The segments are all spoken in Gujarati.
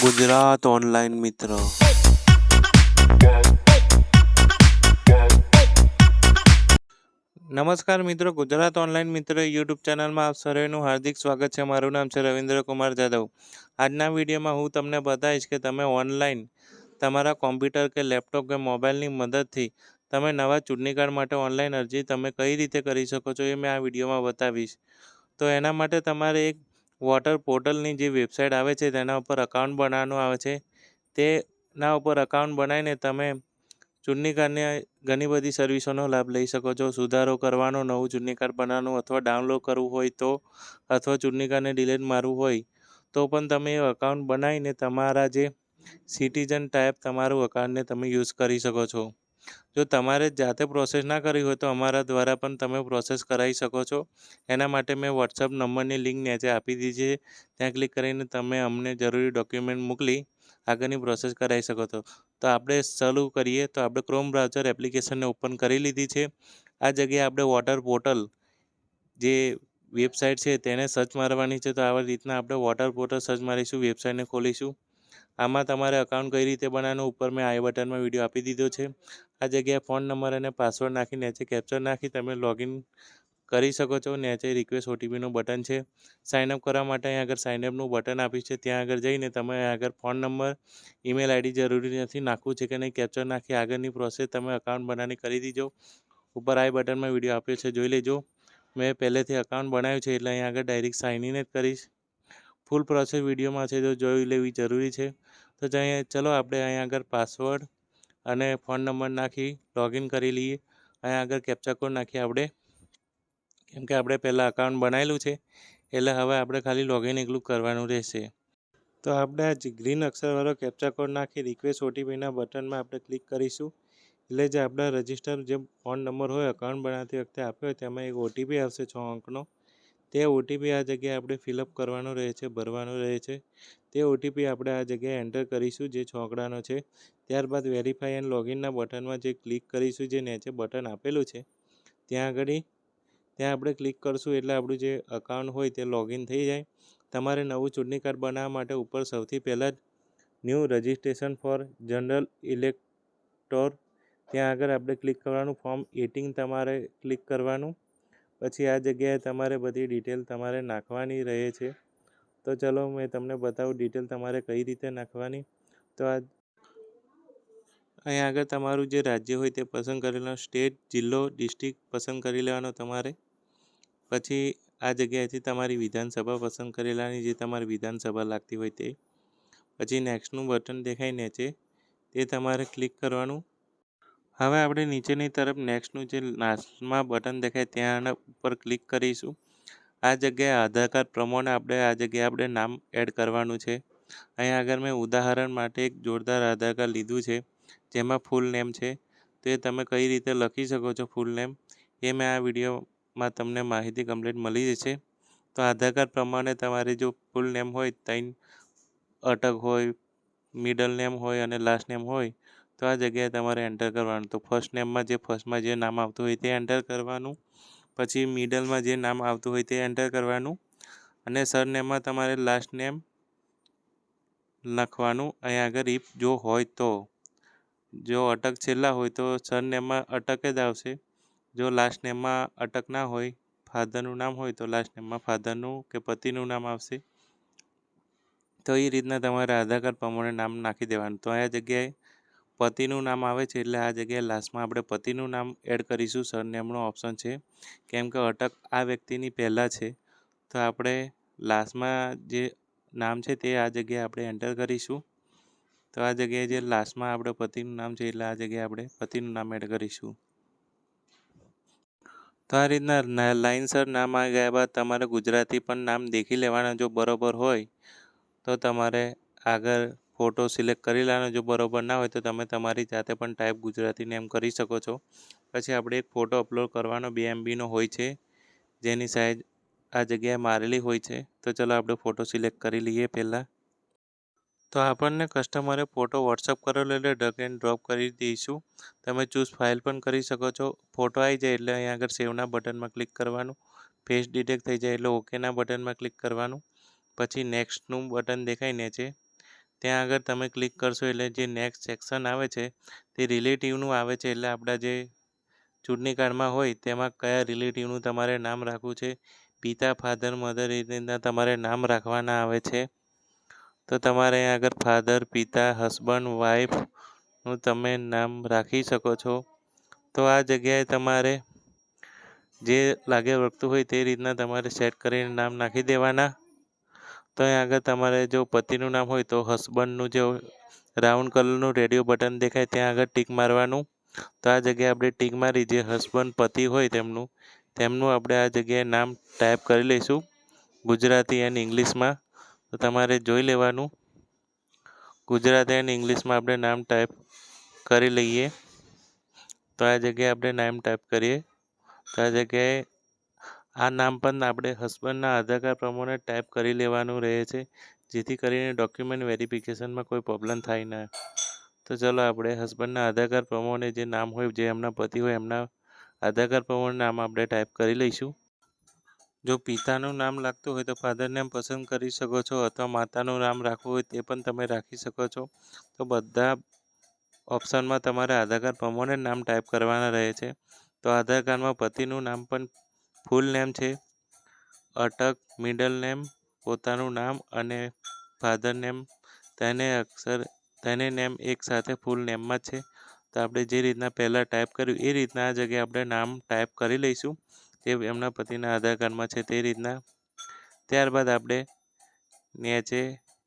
ગુજરાત ઓનલાઈન મિત્ર. નમસ્કાર મિત્રો, ગુજરાત ઓનલાઈન મિત્ર યુટ્યુબ ચેનલમાં આપ સર્વેનું હાર્દિક સ્વાગત છે. મારું નામ છે રવિન્દ્ર કુમાર જાદવ. આજના વિડીયોમાં હું તમને બતાવીશ કે તમે ઓનલાઈન તમારા કોમ્પ્યુટર કે લેપટોપ કે મોબાઈલની મદદથી તમે નવા ચૂંટણી કાર્ડ માટે ઓનલાઈન અરજી તમે કઈ રીતે કરી શકો છો એ મેં આ વિડીયોમાં બતાવીશ. તો એના માટે તમારે એક વોટર પોર્ટલની જે વેબસાઇટ આવે છે તેના ઉપર અકાઉન્ટ બનાવવાનું આવે છે. તેના ઉપર અકાઉન્ટ બનાવીને તમે ચૂંટણી કાર્ડની ઘણી બધી સર્વિસોનો લાભ લઈ શકો છો. સુધારો કરવાનો, નવું ચૂંટણી કાર્ડ બનાવવાનું અથવા ડાઉનલોડ કરવું હોય તો, અથવા ચૂંટણી કાર્ડને ડિલીટ મારવું હોય તો પણ તમે એ અકાઉન્ટ બનાવીને તમારા જે સિટીઝન ટાઈપ તમારું અકાઉન્ટને તમે યુઝ કરી શકો છો. જો તમારે જાતે પ્રોસેસ ના કરવી હોય તો અમારા દ્વારા પણ તમે પ્રોસેસ કરાવી શકો છો. એના માટે મેં વોટ્સઅપ નંબરની લિંક નીચે આપી દીધી છે. ત્યાં ક્લિક કરીને તમે અમને જરૂરી ડોક્યુમેન્ટ મોકલી આગળની પ્રોસેસ કરાવી શકો છો. તો આપણે ચાલુ કરીએ. તો આપણે ક્રોમ બ્રાઉઝર એપ્લિકેશનને ઓપન કરી લીધી છે. આ જગ્યાએ આપણે વોટર પોર્ટલ જે વેબસાઇટ છે તેને સર્ચ મારવાની છે. તો આવી રીતના આપણે વોટર પોર્ટલ સર્ચ મારીશું, વેબસાઇટને ખોલીશું. આમાં તમારે અકાઉન્ટ કઈ રીતે બનાવવાનું ઉપર મેં આઈ બટનમાં વિડીયો આપી દીધો છે. આ જગ્યાએ ફોન નંબર અને પાસવર્ડ નાખી નીચે કેપ્ચર નાખી તમે લોગિન કરી શકો છો. નીચે રિક્વેસ્ટ ઓટીપીનું બટન છે. સાઇનઅપ કરવા માટે અહીં આગળ સાઇનઅપનું બટન આપ્યું છે. ત્યાં આગળ જઈને તમે આગળ ફોન નંબર, ઈમેલ આઈડી જરૂરી નથી નાખવું છે કે નહીં, કેપ્ચર નાખી આગળની પ્રોસેસ તમે અકાઉન્ટ બનાવીને કરી દીજો. ઉપર આઈ બટનમાં વિડીયો આપ્યો છે, જોઈ લેજો. મેં પહેલેથી અકાઉન્ટ બનાવ્યું છે એટલે અહીં આગળ ડાયરેક્ટ સાઇન ઇન જ કરીશ. ફૂલ પ્રોસેસ વિડીયોમાં છે તો જોઈ લેવી જરૂરી છે. તો ચલો આપણે અહીં આગળ પાસવર્ડ અને ફોન નંબર નાખી લોગિન કરી લઈએ. અહીં આગળ કેપ્ચા કોડ નાખી આપણે, કેમ કે આપણે પહેલાં અકાઉન્ટ બનાવેલું છે એટલે હવે આપણે ખાલી લોગિન એકલું કરવાનું રહેશે. તો આપણે આ ગ્રીન અક્ષરવાળો કેપ્ચા કોડ નાખી રિક્વેસ્ટ ઓટીપીના બટનમાં આપણે ક્લિક કરીશું. એટલે જે આપણા રજિસ્ટર જે ફોન નંબર હોય અકાઉન્ટ બનાવતી વખતે આપ્યો હોય તેમાં એક ઓટીપી આવશે 6 અંકનો. તે ઓટીપી આ જગ્યાએ આપણે ફિલઅપ કરવાનો રહે છે, ભરવાનો રહે છે. તે ઓટીપી આપણે આ જગ્યાએ એન્ટર કરીશું જે 6 અંકડાનો છે. ત્યારબાદ વેરીફાઈ એન્ડ લોગિનના બટનમાં જે ક્લિક કરીશું, જે નીચે બટન આપેલું છે ત્યાં આપણે ક્લિક કરશું એટલે આપણું જે અકાઉન્ટ હોય તે લોગિન થઈ જાય. તમારે નવું ચૂંટણી કાર્ડ બનાવવા માટે ઉપર સૌથી પહેલાં જ ન્યૂ રજિસ્ટ્રેશન ફોર જનરલ ઇલેક્ટોર ત્યાં આગળ આપણે ક્લિક કરવાનું. ફોર્મ 18 તમારે ક્લિક કરવાનું. પછી આ જગ્યાએ તમારે બધી ડિટેલ તમારે નાખવાની રહે છે. તો ચલો મેં તમને બતાવું ડિટેલ તમારે કઈ રીતે નાખવાની. તો અહીં આગળ તમારું જે રાજ્ય હોય તે પસંદ કરી લેવાનું, સ્ટેટ, જિલ્લો, ડિસ્ટ્રિક્ટ પસંદ કરી લેવાનો તમારે. પછી આ જગ્યાએથી તમારી વિધાનસભા પસંદ કરી લેવાની, જે તમારી વિધાનસભા લાગતી હોય તે. પછી નેક્સ્ટનું બટન દેખાય નીચે, તે તમારે ક્લિક કરવાનું. હવે આપણે નીચેની તરફ નેક્સ્ટનું જે લાસ્ટમાં બટન દેખાય ત્યાં ઉપર ક્લિક કરીશું. આ જગ્યાએ આધાર કાર્ડ પ્રમાણે આ જગ્યાએ આપણે નામ એડ કરવાનું છે. અહીં આગળ મેં ઉદાહરણ માટે એક જોરદાર આધાર કાર્ડ લીધું છે જેમાં ફૂલ નેમ છે. તો એ તમે કઈ રીતે લખી શકો છો ફૂલ નેમ એ મેં આ વિડીયોમાં તમને માહિતી કમ્પ્લીટ મળી જશે. તો આધાર કાર્ડ પ્રમાણે તમારે જો ફૂલ નેમ હોય, 3 અટક હોય, મિડલ નેમ હોય અને લાસ્ટ નેમ હોય તો આ જગ્યાએ તમારે એન્ટર કરવાનું. તો ફર્સ્ટમાં જે નામ આવતું હોય તે એન્ટર કરવાનું. પછી મિડલમાં જે નામ આવતું હોય તે એન્ટર કરવાનું. અને સરનેમમાં તમારે લાસ્ટ નેમ લખવાનું. અહીં આગળ ઇફ જો હોય તો, જો અટક છેલ્લા હોય તો સરનેમમાં અટક જ આવશે. જો લાસ્ટ નેમમાં અટક ના હોય, ફાધરનું નામ હોય તો લાસ્ટ નેમમાં ફાધરનું કે પતિનું નામ આવશે. તો એ રીતના તમારે આધાર કાર્ડ પ્રમાણે નામ નાખી દેવાનું. તો આ જગ્યાએ પતિનું નામ આવે છે એટલે આ જગ્યાએ લાસ્ટમાં આપણે પતિનું નામ એડ કરીશું. સરનેમનો ઓપ્શન છે કેમ કે અટક આ વ્યક્તિની પહેલાં છે. તો આપણે લાસ્ટમાં જે નામ છે તે આ જગ્યાએ આપણે એન્ટર કરીશું. તો આ જગ્યાએ જે લાસ્ટમાં આપણે પતિનું નામ છે એટલે આ જગ્યાએ આપણે પતિનું નામ એડ કરીશું. તો આ રીતના લાઇનસર નામ આવી ગયા બાદ તમારે ગુજરાતી પણ નામ દેખી લેવાના. જો બરોબર હોય તો તમારે આગળ ફોટો સિલેક્ટ કરી લેવાનો. જો બરોબર ના હોય તો તમે તમારી જાતે પણ ટાઈપ ગુજરાતી નેમ કરી શકો છો. પછી આપણે એક ફોટો અપલોડ કરવાનો 2 MBનો હોય છે જેની સાઇઝ આ જગ્યાએ મારેલી હોય છે. તો ચલો આપણે ફોટો સિલેક્ટ કરી લઈએ પહેલાં. તો આપણને કસ્ટમરે ફોટો વોટ્સઅપ કરેલો એટલે ડ્રેગ એન્ડ ડ્રોપ કરી દઈશું. તમે ચૂઝ ફાઇલ પણ કરી શકો છો. ફોટો આવી જાય એટલે અહીં આગળ સેવના બટનમાં ક્લિક કરવાનું. ફેસ ડિટેક્ટ થઈ જાય એટલે ઓકેના બટનમાં ક્લિક કરવાનું. પછી નેક્સ્ટનું બટન દેખાય નીચે ત્યાં આગળ તમે ક્લિક કરશો એટલે જે નેક્સ્ટ સેક્શન આવે છે તે રિલેટિવનું આવે છે. એટલે આપણા જે ચૂંટણી કાર્ડમાં હોય તેમાં કયા રિલેટિવનું તમારે નામ રાખવું છે. પિતા, ફાધર, મધર એ રીતના તમારે નામ રાખવાના આવે છે. તો તમારે અહીં આગળ ફાધર, પિતા, હસબન્ડ, વાઈફનું તમે નામ રાખી શકો છો. તો આ જગ્યાએ તમારે જે લાગે વળગતું હોય તે રીતના તમારે સેટ કરીને નામ નાખી દેવાના. તો અહીં આગળ તમારે જો પતિનું નામ હોય તો હસબન્ડનું જે રાઉન્ડ કલરનું રેડિયો બટન દેખાય ત્યાં આગળ ટીક મારવાનું. તો આ જગ્યાએ આપણે ટીક મારી જે હસબન્ડ પતિ હોય તેમનું આપણે આ જગ્યાએ નામ ટાઈપ કરી લઈશું ગુજરાતી અને ઇંગ્લિશમાં. તો તમારે જોઈ લેવાનું. ગુજરાતી અને ઇંગ્લિશમાં આપણે નામ ટાઈપ કરી લઈએ. તો આ જગ્યાએ આપણે નામ ટાઈપ કરીએ. તો આ જગ્યાએ આ નામ પણ આપણે હસબન્ડના આધાર કાર્ડ પ્રમાણે ટાઈપ કરી લેવાનું રહે છે, જેથી કરીને ડોક્યુમેન્ટ વેરિફિકેશનમાં કોઈ પ્રોબ્લેમ થાય ના. તો ચલો આપણે હસબન્ડના આધાર કાર્ડ પ્રમાણે જે નામ હોય, જે એમના પતિ હોય એમના આધાર કાર્ડ પ્રમાણે નામ આપણે ટાઈપ કરી લઈશું. જો પિતાનું નામ લાગતું હોય તો ફાધર નેમ પસંદ કરી શકો છો, અથવા માતાનું નામ રાખવું હોય તે પણ તમે રાખી શકો છો. તો બધા ઓપ્શનમાં તમારે આધાર કાર્ડ પ્રમાણે નામ ટાઈપ કરવાના રહે છે. તો આધાર કાર્ડમાં પતિનું નામ પણ ફૂલ નેમ છે, અટક, મિડલ નેમ, પોતાનું નામ અને ફાધર નેમ તેને નેમ એક સાથે ફૂલ નેમમાં છે. તો આપણે જે રીતના પહેલાં ટાઈપ કર્યું એ રીતના આ જગ્યાએ આપણે નામ ટાઈપ કરી લઈશું. તે એમના પતિના આધાર કાર્ડમાં છે તે રીતના. ત્યારબાદ આપણે નીચે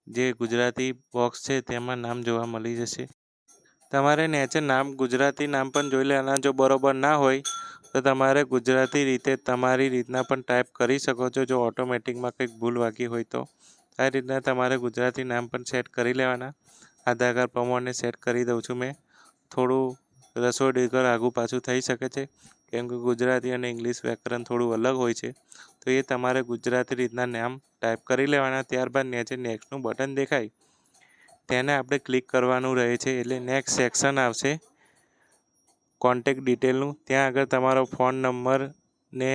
જે ગુજરાતી બોક્સ છે તેમાં નામ જોવા મળી જશે. તમારે નીચે નામ ગુજરાતી નામ પણ જોઈ લેવાના. જો બરોબર ના હોય તો તમારે ગુજરાતી રીતે તમારી રીતના પણ ટાઈપ કરી શકો છો, જો ઓટોમેટિકમાં કંઈક ભૂલ વાગી હોય તો. આ રીતના તમારે ગુજરાતી નામ પણ સેટ કરી લેવાના. આધાર કાર્ડ પ્રમાણે સેટ કરી દઉં છું મેં. થોડું રસોઈ આગું પાછું થઈ શકે છે, કેમ કે ગુજરાતી અને ઇંગ્લિશ વ્યાકરણ થોડું અલગ હોય છે. તો એ તમારે ગુજરાતી રીતના નામ ટાઈપ કરી લેવાના. ત્યારબાદ નીચે નેક્સ્ટનું બટન દેખાય તેને આપણે ક્લિક કરવાનું રહે છે. એટલે નેક્સ્ટ સેક્શન આવશે કોન્ટેક્ટ ડિટેલનું. ત્યાં આગળ તમારો ફોન નંબર ને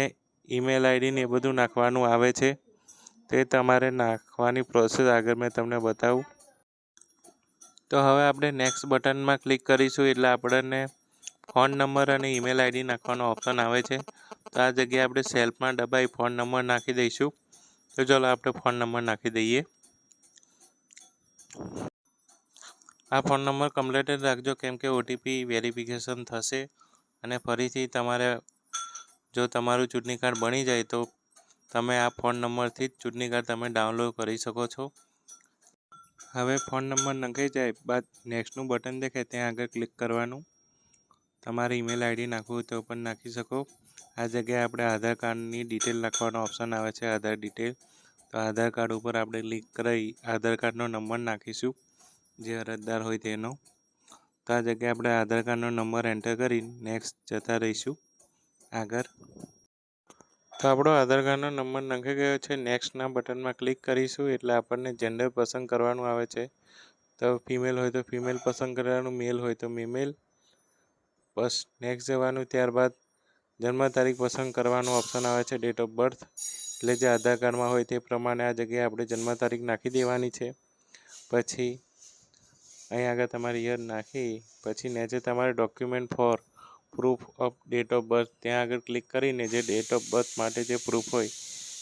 ઈમેલ આઈડી ને એ બધું નાખવાનું આવે છે. તે તમારે નાખવાની પ્રોસેસ આગળ મેં તમને બતાવું. તો હવે આપણે નેક્સ્ટ બટનમાં ક્લિક કરીશું એટલે આપણને ફોન નંબર અને ઈમેલ આઈડી નાખવાનો ઓપ્શન આવે છે. તો આ જગ્યાએ આપણે સેલ્ફમાં દબાઈ ફોન નંબર નાખી દઈશું. તો ચાલો આપણે ફોન નંબર નાખી દઈએ. આ ફોન નંબર કમ્પ્લીટ રાખજો, કેમ કે ઓટીપી વેરિફિકેશન થશે અને ફરીથી તમારે જો તમારું ચૂંટણી કાર્ડ બની જાય તો તમે આ ફોન નંબરથી જ ચૂંટણી કાર્ડ તમે ડાઉનલોડ કરી શકો છો. હવે ફોન નંબર નખાઈ જાય બાદ નેક્સ્ટનું બટન દેખાય ત્યાં આગળ ક્લિક કરવાનું. તમારે ઈમેલ આઈડી નાખવું હોય તો પણ નાખી શકો. આ જગ્યાએ આપણે આધાર કાર્ડની ડિટેલ નાખવાનો ઓપ્શન આવે છે, આધાર ડિટેલ. તો આધાર કાર્ડ ઉપર આપણે ક્લિક કરી આધાર કાર્ડનો નંબર નાખીશું, જે અરજદાર હોય તેનો. તો આ જગ્યાએ આપણે આધાર કાર્ડનો નંબર એન્ટર કરી નેક્સ્ટ જતા રહીશું આગળ. તો આપણો આધાર કાર્ડનો નંબર નખાઈ ગયો છે. નેક્સ્ટના બટનમાં ક્લિક કરીશું એટલે આપણને જેન્ડર પસંદ કરવાનું આવે છે. તો ફિમેલ હોય તો ફિમેલ પસંદ કરવાનું, મેલ હોય તો મેલ. બસ નેક્સ્ટ જવાનું. ત્યારબાદ જન્મ તારીખ પસંદ કરવાનું ઓપ્શન આવે છે, ડેટ ઓફ બર્થ. એટલે જે આધાર કાર્ડમાં હોય તે પ્રમાણે આ જગ્યાએ આપણે જન્મ તારીખ નાખી દેવાની છે. પછી અહીં આગળ તમારી યર નાખી પછી નીચે તમારે document for proof of date of birth ત્યાં આગળ ક્લિક કરીને જે ડેટ ઓફ બર્થ માટે જે પ્રૂફ હોય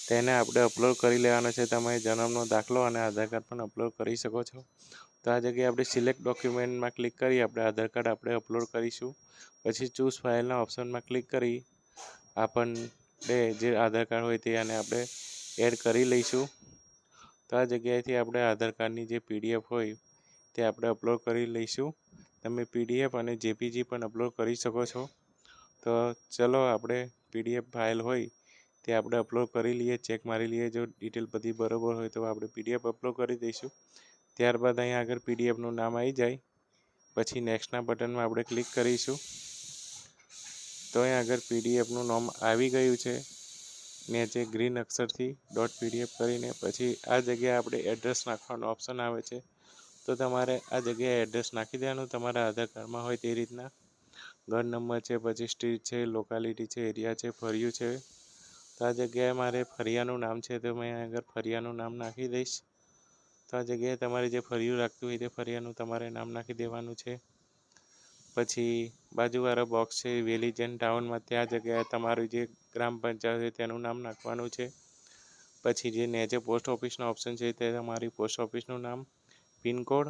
તેને આપણે અપલોડ કરી લેવાનો છે. તમે જન્મનો દાખલો અને આધાર કાર્ડ પણ અપલોડ કરી શકો છો. તો આ જગ્યાએ આપણે સિલેક્ટ ડોક્યુમેન્ટમાં ક્લિક કરી આપણે આધાર કાર્ડ આપણે અપલોડ કરીશું. પછી ચૂઝ ફાઇલના ઓપ્શનમાં ક્લિક કરી આપણને જે આધાર કાર્ડ હોય તે અને આપણે એડ કરી લઈશું. તો આ જગ્યાએથી આપણે આધાર કાર્ડની જે પીડીએફ હોય તે આપણે અપલોડ કરી લઈશું. તમે પીડીએફ અને જેપીજી પણ અપલોડ કરી શકો છો. તો ચલો આપણે પીડીએફ ફાઇલ હોય તે આપણે અપલોડ કરી લઈએ, ચેક મારી લઈએ. જો ડિટેલ બધી બરાબર હોય તો આપણે પીડીએફ અપલોડ કરી દઈશું. ત્યારબાદ અહીં આગળ પીડીએફનું નામ આવી જાય પછી નેક્સ્ટના બટનમાં આપણે ક્લિક કરીશું. તો અહીં આગળ પીડીએફનું નામ આવી ગયું છે. નીચે ગ્રીન અક્ષરથી .pdf કરીને પછી આ જગ્યાએ આપણે એડ્રેસ નાખવાનો ઓપ્શન આવે છે. તો તમારે આ જગ્યાએ એડ્રેસ નાખી દેવાનું તમારા આધાર કાર્ડમાં હોય તે રીતના. ઘર નંબર છે, પછી સ્ટ્રીટ છે, લોકાલિટી છે, એરિયા છે, ફરિયું છે. તો આ જગ્યાએ મારે ફરિયાનું નામ છે તો મેં આગળ ફરિયાનું નામ નાખી દઈશ. તો આ જગ્યાએ તમારે જે ફળિયું લાગતું હોય તે ફળિયાનું તમારે નામ નાખી દેવાનું છે. પછી બાજુવાળો બોક્સ છે વેલીજન ટાઉનમાં, ત્યાં જગ્યાએ તમારું જે ગ્રામ પંચાયત છે તેનું નામ નાખવાનું છે. પછી જે નીચે પોસ્ટ ઓફિસનો ઓપ્શન છે તે તમારી પોસ્ટ ઓફિસનું નામ, પિનકોડ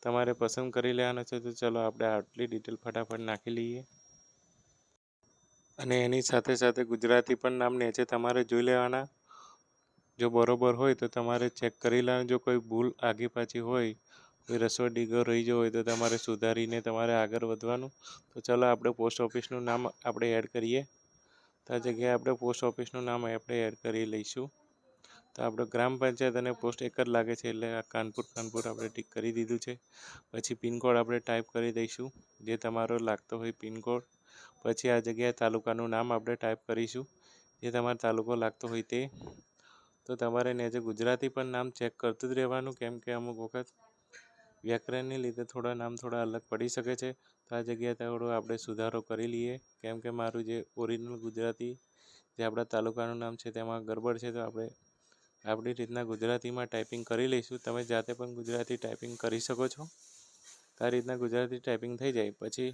તમારે પસંદ કરી લેવાનો છે. તો ચલો આપણે આટલી ડિટેલ ફટાફટ નાખી લઈએ. અને એની સાથે સાથે ગુજરાતી પણ નામ નીચે તમારે જોઈ લેવાના. જો બરોબર હોય તો તમારે ચેક કરી લેવાનું. જો કોઈ ભૂલ આગી પાછી હોય, કોઈ રસવડ ડીગો રહી ગયો હોય તો તમારે સુધારીને તમારે આગળ વધવાનું. તો ચાલો આપણે પોસ્ટ ઓફિસનું નામ આપણે એડ કરીએ. તો આ જગ્યાએ આપણે પોસ્ટ ઓફિસનું નામ આપણે એડ કરી લઈશું. તો આપણે ગ્રામ પંચાયત અને પોસ્ટ એક જ લાગે છે, એટલે આ કાનપુર આપણે ટીક કરી દીધું છે. પછી પિનકોડ આપણે ટાઈપ કરી દઈશું, જે તમારો લાગતો હોય પિનકોડ. પછી આ જગ્યાએ તાલુકાનું નામ આપણે ટાઈપ કરીશું, જે તમારો તાલુકો લાગતો હોય તે. તો તમારે નીચે ગુજરાતી પણ નામ ચેક કરતું જ રહેવાનું, કેમ કે અમુક વખત વ્યાકરણને લીધે નામ થોડા અલગ પડી શકે છે. તો આ જગ્યાએ થોડો આપણે સુધારો કરી લઈએ, કેમ કે મારું જે ઓરિજિનલ ગુજરાતી જે આપણા તાલુકાનું નામ છે તેમાં ગડબડ છે. તો આપણે આપણી રીતના ગુજરાતીમાં ટાઈપિંગ કરી લઈશું. તમે જાતે પણ ગુજરાતી ટાઈપિંગ કરી શકો છો. આ રીતના ગુજરાતી ટાઈપિંગ થઈ જાય પછી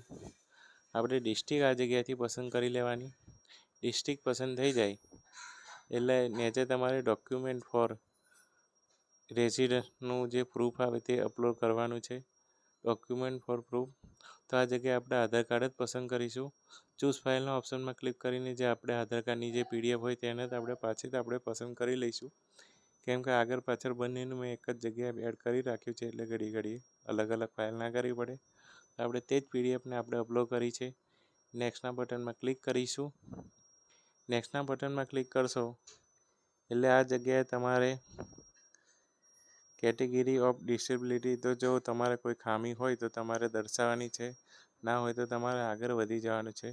આપણે ડિસ્ટ્રિક્ટ આ જગ્યાએથી પસંદ કરી લેવાની. ડિસ્ટ્રિક્ટ પસંદ થઈ જાય એટલે નીચે તમારે ડોક્યુમેન્ટ ફોર રેસિડન્ટનું જે પ્રૂફ આવે તે અપલોડ કરવાનું છે. ડોક્યુમેન્ટ ફોર પ્રૂફ, તો આ જગ્યાએ આપણે આધાર કાર્ડ જ પસંદ કરીશું. ચૂઝ ફાઇલના ઓપ્શનમાં ક્લિક કરીને જે આપણે આધાર કાર્ડની જે પીડીએફ હોય તેને જ આપણે પાછી આપણે પસંદ કરી લઈશું, કેમ કે આગળ પાછળ બંનેનું મેં એક જ જગ્યાએ એડ કરી રાખ્યું છે, એટલે ઘડી અલગ અલગ ફાઇલ ના કરવી પડે. તો આપણે તે જ પીડીએફને આપણે અપલોડ કરી છે. નેક્સ્ટના બટનમાં ક્લિક કરીશું. નેક્સ્ટના બટનમાં ક્લિક કરશો એટલે આ જગ્યાએ તમારે કેટેગરી ઓફ ડિસેબિલિટી, તો જો તમારે કોઈ ખામી હોય તો તમારે દર્શાવવાની છે, ના હોય તો તમારે આગળ વધી જવાનું છે.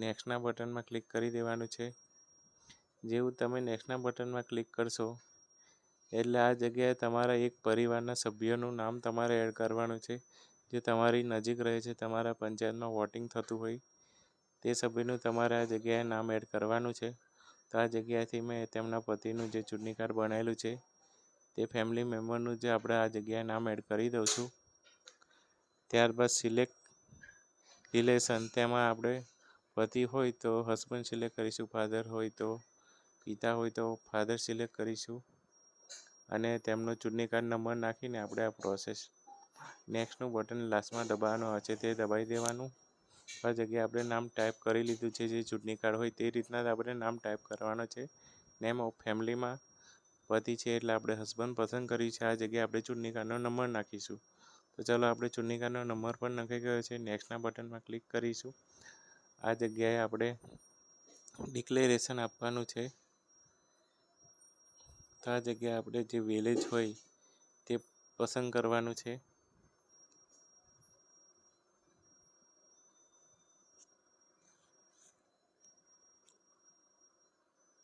નેક્સ્ટના બટનમાં ક્લિક કરી દેવાનું છે. જેવું તમે નેક્સ્ટના બટનમાં ક્લિક કરશો એટલે આ જગ્યાએ તમારા એક પરિવારના સભ્યોનું નામ તમારે એડ કરવાનું છે, જે તમારી નજીક રહે છે, તમારા પંચાયતમાં વોટિંગ થતું હોય તે સભ્યનું તમારે આ જગ્યાએ નામ એડ કરવાનું છે. તો આ જગ્યાએથી મેં તેમના પતિનું જે ચૂંટણી કાર્ડ બનાવેલું છે તે ફેમિલી મેમ્બરનું જે આપણે આ જગ્યાએ નામ એડ કરી દઉં છું. ત્યારબાદ સિલેક્ટ રિલેશન, તેમાં આપણે પતિ હોય તો હસબન્ડ સિલેક્ટ કરીશું, ફાધર હોય તો પિતા હોય તો ફાધર સિલેક્ટ કરીશું, અને તેમનો ચૂંટણી કાર્ડ નંબર નાખીને આપણે આ પ્રોસેસ નેક્સ્ટનું બટન લાસ્ટમાં દબાવવાનું આવે છે તે દબાવી દેવાનું. આ જગ્યાએ આપણે નામ ટાઈપ કરી લીધું છે, જે ચૂંટણી કાર્ડ હોય તે રીતના જ આપણે નામ ટાઈપ કરવાનો છે. નેમ ઓફ ફેમિલીમાં પતિ છે એટલે આપણે હસબન્ડ પસંદ કર્યું છે. આ જગ્યાએ આપણે ચૂંટણી કાર્ડનો નંબર નાખીશું. તો ચાલો આપણે ચૂંટણી કાર્ડનો નંબર પણ નખાઈ ગયો છે. નેક્સ્ટના બટનમાં ક્લિક કરીશું. આ જગ્યાએ આપણે ડિક્લેરેશન આપવાનું છે. તો આ જગ્યાએ આપણે જે વિલેજ હોય તે પસંદ કરવાનું છે.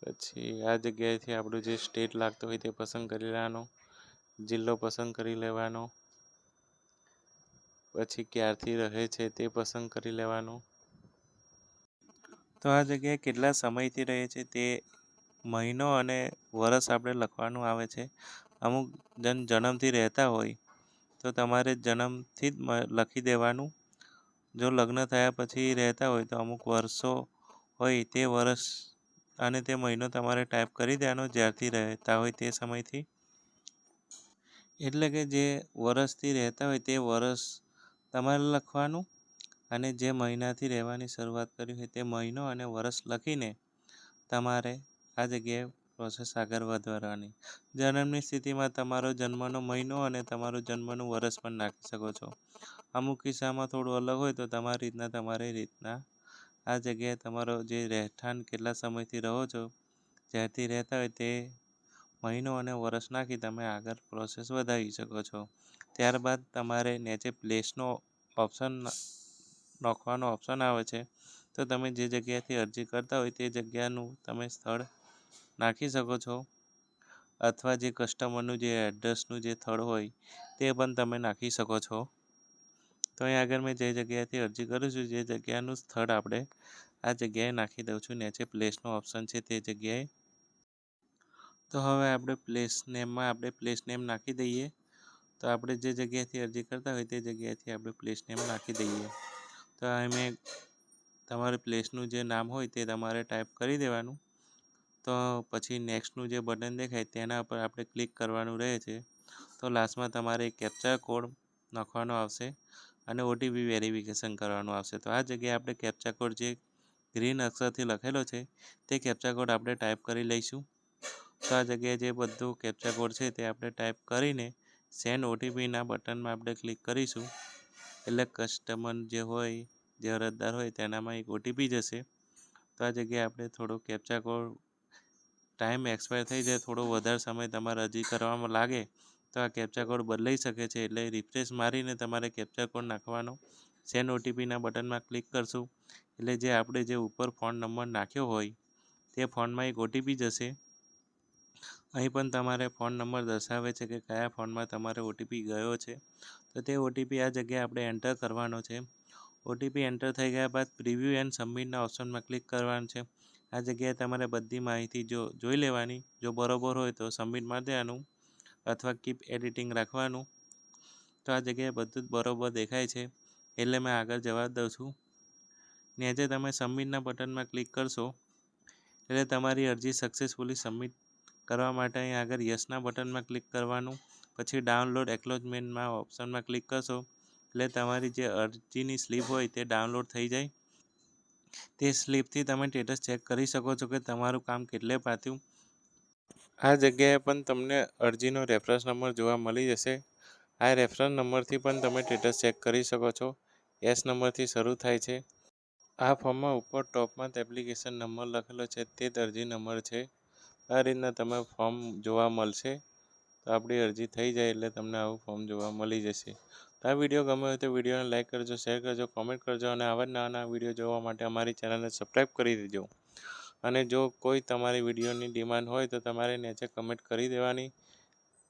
પછી આ જગ્યાએથી આપણું જે સ્ટેટ લાગતો હોય તે પસંદ કરી લેવાનો, જિલ્લો પસંદ કરી લેવાનો, પછી ક્યારથી રહે છે તે પસંદ કરી લેવાનું. તો આ જગ્યાએ કેટલા સમયથી રહે છે તે મહિનો અને વર્ષ આપણે લખવાનું આવે છે. અમુક જન્મથી રહેતા હોય તો તમારે જન્મથી જ લખી દેવાનું. જો લગ્ન થયા પછી રહેતા હોય તો અમુક વર્ષો હોય તે વર્ષ અને તે મહિનો તમારે ટાઈપ કરી દેવાનો, જ્યારથી રહેતા હોય તે સમયથી. એટલે કે જે વર્ષથી રહેતા હોય તે વર્ષ તમારે લખવાનું, અને જે મહિનાથી રહેવાની શરૂઆત કરી હોય તે મહિનો અને વર્ષ લખીને તમારે આ જગ્યાએ પ્રોસેસ આગળ વધારવાની. જન્મની સ્થિતિમાં તમારો જન્મનો મહિનો અને તમારો જન્મનું વર્ષ પણ નાખી શકો છો. અમુક કિસ્સામાં થોડું અલગ હોય તો તમારી રીતના આ જગ્યાએ તમારો જે રહેઠાણ કેટલા સમયથી રહો છો, જ્યારથી રહેતા હોય તે મહિનો અને વર્ષ નાખી તમે આગળ પ્રોસેસ વધારી શકો છો. ત્યારબાદ તમારે નીચે પ્લેસનો ઓપ્શન નાખવાનો ઓપ્શન આવે છે. તો તમે જે જગ્યાએથી અરજી કરતા હોય તે જગ્યાનું તમે સ્થળ નાખી શકો છો, અથવા જે કસ્ટમરનું જે એડ્રેસનું જે સ્થળ હોય તે પણ તમે નાખી શકો છો. તો અહીં આગળ મેં જે જગ્યાએથી અરજી કરું છું જે જગ્યાનું સ્થળ આપણે આ જગ્યાએ નાખી દઉં છું. નીચે પ્લેસનો ઓપ્શન છે તે જગ્યાએ. તો હવે આપણે પ્લેસ નેમ નાખી દઈએ. તો આપણે જે જગ્યાએથી અરજી કરતા હોય તે જગ્યાએથી આપણે પ્લેસ નેમ નાખી દઈએ. તો અમે તમારે પ્લેસનું જે નામ હોય તે તમારે ટાઈપ કરી દેવાનું. તો પછી નેક્સ્ટનું જે બટન દેખાય તેના પર આપણે ક્લિક કરવાનું રહે છે. તો લાસ્ટમાં તમારે કેપ્ચા કોડ નાખવાનો આવશે અને ઓટીપી વેરિફિકેશન કરવાનું આવશે. તો આ જગ્યાએ આપણે કેપ્ચા કોડ જે ગ્રીન અક્ષરથી લખેલો છે તે કેપ્ચા કોડ આપણે ટાઈપ કરી લઈશું. તો આ જગ્યાએ જે બધું કેપ્ચા કોડ છે તે આપણે ટાઈપ કરીને સેન્ડ ઓટીપીના બટનમાં આપણે ક્લિક કરીશું. એટલે કસ્ટમર જે હોય, જે અરજદાર હોય તેનામાં એક ઓટીપી જશે. તો આ જગ્યાએ આપણે થોડો કેપ્ચા કોડ ટાઈમ એક્સપાયર થઈ જાય, થોડો વધારે સમય તમારે અરજી કરવામાં લાગે તો આ કેપ્ચા કોડ બદલાઈ શકે છે. એટલે રિફ્રેશ મારીને તમારે કેપ્ચા કોડ નાખવાનો. સેન્ડ ઓટીપીના બટનમાં ક્લિક કરશું એટલે જે આપણે જે ઉપર ફોન નંબર નાખ્યો હોય તે ફોનમાં એક ઓટીપી જશે. અહીં પણ તમારે ફોન નંબર દર્શાવે છે કે કયા ફોનમાં તમારે ઓટીપી ગયો છે. તો તે ઓટીપી આ જગ્યાએ આપણે એન્ટર કરવાનો છે. ઓટીપી એન્ટર થઈ ગયા બાદ પ્રિવ્યૂ એન્ડ સબમિટના ઓપ્શનમાં ક્લિક કરવાનું છે. આ જગ્યાએ તમારે બધી માહિતી જોઈ લેવાની. જો બરોબર હોય તો સબમિટ મારી દેવાનું અથવા કીપ એડિટિંગ રાખવાનું. તો આ જગ્યાએ બધું જ બરોબર દેખાય છે એટલે મેં આગળ જવા દઉં છું. નીચે તમે સબમિટના બટનમાં ક્લિક કરશો એટલે તમારી અરજી સક્સેસફુલી સબમિટ કરવા માટે અહીં આગળ યસના બટનમાં ક્લિક કરવાનું. પછી ડાઉનલોડ એક્નોલેજમેન્ટમાં ઓપ્શનમાં ક્લિક કરશો એટલે તમારી જે અરજીની સ્લીપ હોય તે ડાઉનલોડ થઈ જાય. તે સ્લીપથી તમે સ્ટેટસ ચેક કરી શકો છો કે તમારું કામ કેટલે પાથ્યું. આ જગ્યાએ પણ તમને અરજીનો રેફરન્સ નંબર જોવા મળી જશે. આ રેફરન્સ નંબરથી પણ તમે સ્ટેટસ ચેક કરી શકો છો. એસ નંબરથી શરૂ થાય છે. આ ફોર્મમાં ઉપર ટોપમાં એપ્લિકેશન નંબર લખેલો છે તે જ અરજી નંબર છે. આ રીતના તમે ફોર્મ જોવા મળશે. તો આપણી અરજી થઈ જાય એટલે તમને આવું ફોર્મ જોવા મળી જશે. તો આ વિડીયો ગમ્યો હોય તો વિડીયોને લાઇક કરજો, શેર કરજો, કોમેન્ટ કરજો અને આવા જ નવા વિડીયો જોવા માટે અમારી ચેનલને સબસ્ક્રાઈબ કરી દેજો. અને જો કોઈ તમારી વિડીયોની ડિમાન્ડ હોય તો તમારે નીચે કમેન્ટ કરી દેવાની.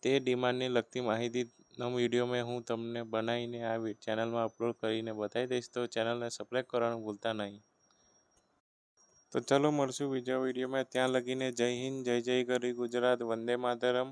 તે ડિમાન્ડને લગતી માહિતીનો વિડીયો હું તમને બનાવીને આ ચેનલમાં અપલોડ કરીને બતાવી દઈશ. તો ચેનલને સબસ્ક્રાઈબ કરવાનું ભૂલતા નહીં. તો ચાલો મળશું બીજા વિડીયોમાં. ત્યાં લગીને જય હિન્દ, જય જય ગરી ગુજરાત, વંદે માતરમ.